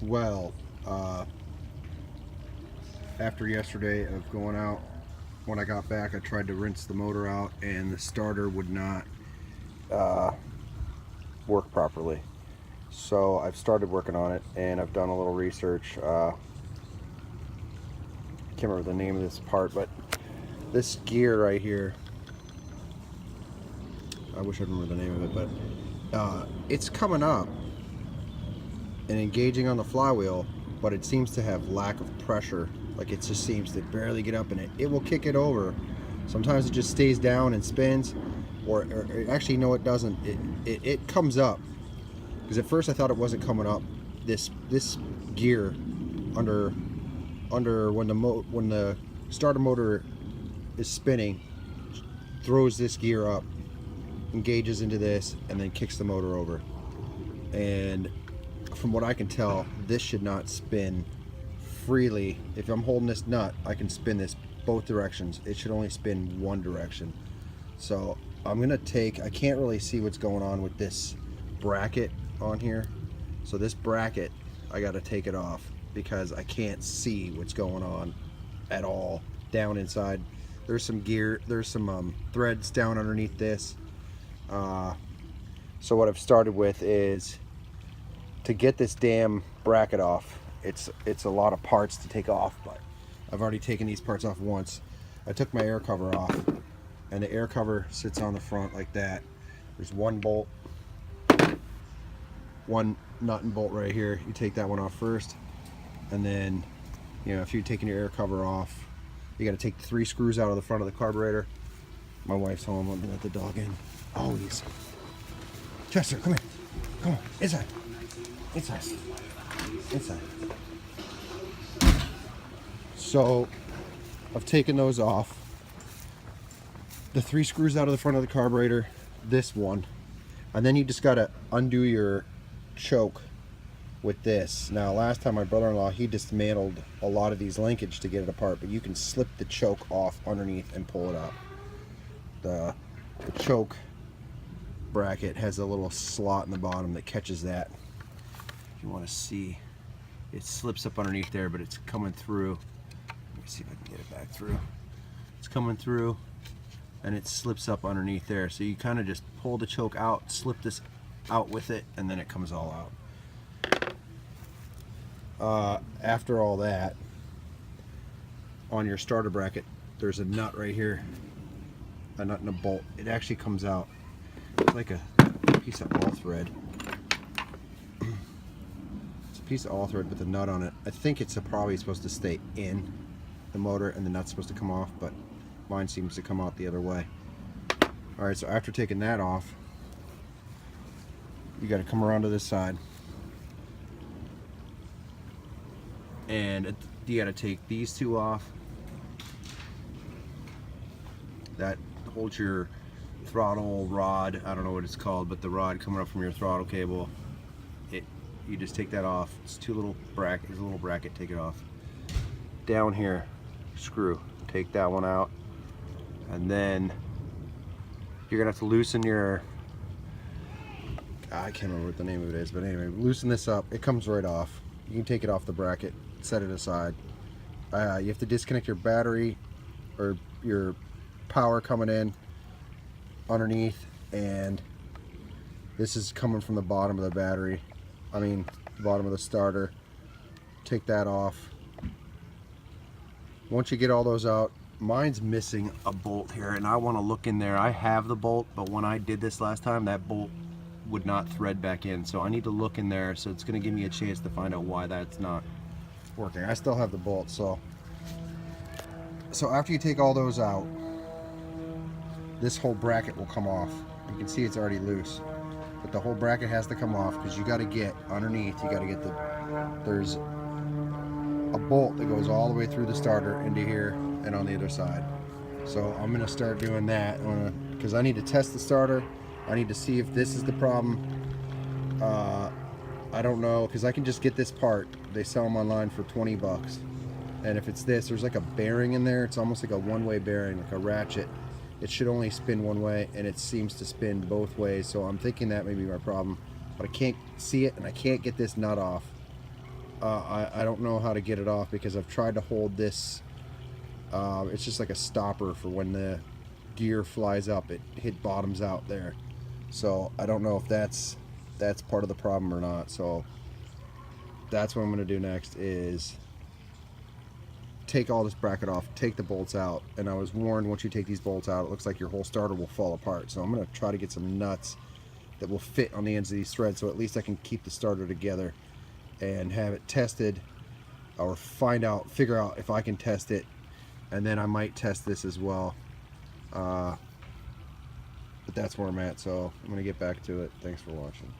Well, after yesterday of going out, when I got back, I tried to rinse the motor out, and the starter would not uh, work properly. So I've started working on it, and I've done a little research. Can't remember the name of this part, but this gear right here, I wish I remember the name of it, but it's coming up and engaging on the flywheel, but it seems to have lack of pressure. Like it just seems to barely get up in it. It will kick it over. Sometimes it just stays down and spins, or actually no, it doesn't. It comes up, because at first I thought it wasn't coming up. This gear under when the starter motor is spinning, throws this gear up, engages into this, and then kicks the motor over. And from what I can tell, this should not spin freely. If I'm holding this nut, I can spin this both directions. It should only spin one direction. So I'm gonna I can't really see what's going on with this bracket on here. So this bracket, I gotta take it off, because I can't see what's going on at all down inside. There's some gear, there's some threads down underneath this. So what I've started with is to get this damn bracket off. It's a lot of parts to take off, but I've already taken these parts off once. I took my air cover off, and the air cover sits on the front like that. There's one bolt, one nut and bolt right here. You take that one off first, and then, you know, if you're taking your air cover off, you got to take the 3 screws out of the front of the carburetor. My wife's home. Let me let the dog in. Oh, he's Chester, come here. Come on, inside. Inside. Inside. So I've taken those off. The 3 screws out of the front of the carburetor, this one, and then you just gotta undo your choke with this. Now, last time my brother-in-law, he dismantled a lot of these linkage to get it apart, but you can slip the choke off underneath and pull it out. The choke bracket has a little slot in the bottom that catches that. If you want to see, it slips up underneath there, but it's coming through. Let me see if I can get it back through. It's coming through, and it slips up underneath there. So you kind of just pull the choke out, slip this out with it, and then it comes all out. After all that, on your starter bracket, there's a nut right here, a nut and a bolt. It actually comes out. It's like a piece of all thread. It's a piece of all thread with a nut on it. I think it's probably supposed to stay in the motor, and the nut's supposed to come off, but mine seems to come out the other way. Alright, so after taking that off, you got to come around to this side, and you got to take these 2 off. That holds your throttle rod. I don't know what it's called, but the rod coming up from your throttle cable, you just take that off. It's 2 little brackets. There's a little bracket. Take it off. Down here, screw. Take that one out, and then you're gonna have to loosen your. I can't remember what the name of it is, but anyway, loosen this up. It comes right off. You can take it off the bracket, set it aside. You have to disconnect your battery or your power coming in underneath, and this is coming from the bottom of the battery. I mean, the bottom of the starter. Take that off. Once you get all those out, mine's missing a bolt here, and I want to look in there. I have the bolt, but when I did this last time, that bolt would not thread back in, so I need to look in there. So it's going to give me a chance to find out why that's not working. I still have the bolt. So after you take all those out, this whole bracket will come off. You can see it's already loose, but the whole bracket has to come off, because you got to get underneath. You got to get there's a bolt that goes all the way through the starter into here and on the other side. So I'm gonna start doing that, because I need to test the starter. I need to see if this is the problem. I don't know, because I can just get this part. They sell them online for 20 bucks. And if it's this, there's like a bearing in there. It's almost like a one-way bearing, like a ratchet. It should only spin one way, and it seems to spin both ways. So I'm thinking that may be my problem, but I can't see it, and I can't get this nut off. I don't know how to get it off because I've tried to hold this. It's just like a stopper for when the gear flies up, it bottoms out there. So I don't know if that's part of the problem or not. So that's what I'm going to do next is take all this bracket off, take the bolts out. And I was warned, once you take these bolts out, it looks like your whole starter will fall apart. So I'm going to try to get some nuts that will fit on the ends of these threads, so at least I can keep the starter together and have it tested, or figure out if I can test it, and then I might test this as well. But that's where I'm at, so I'm going to get back to it. Thanks for watching.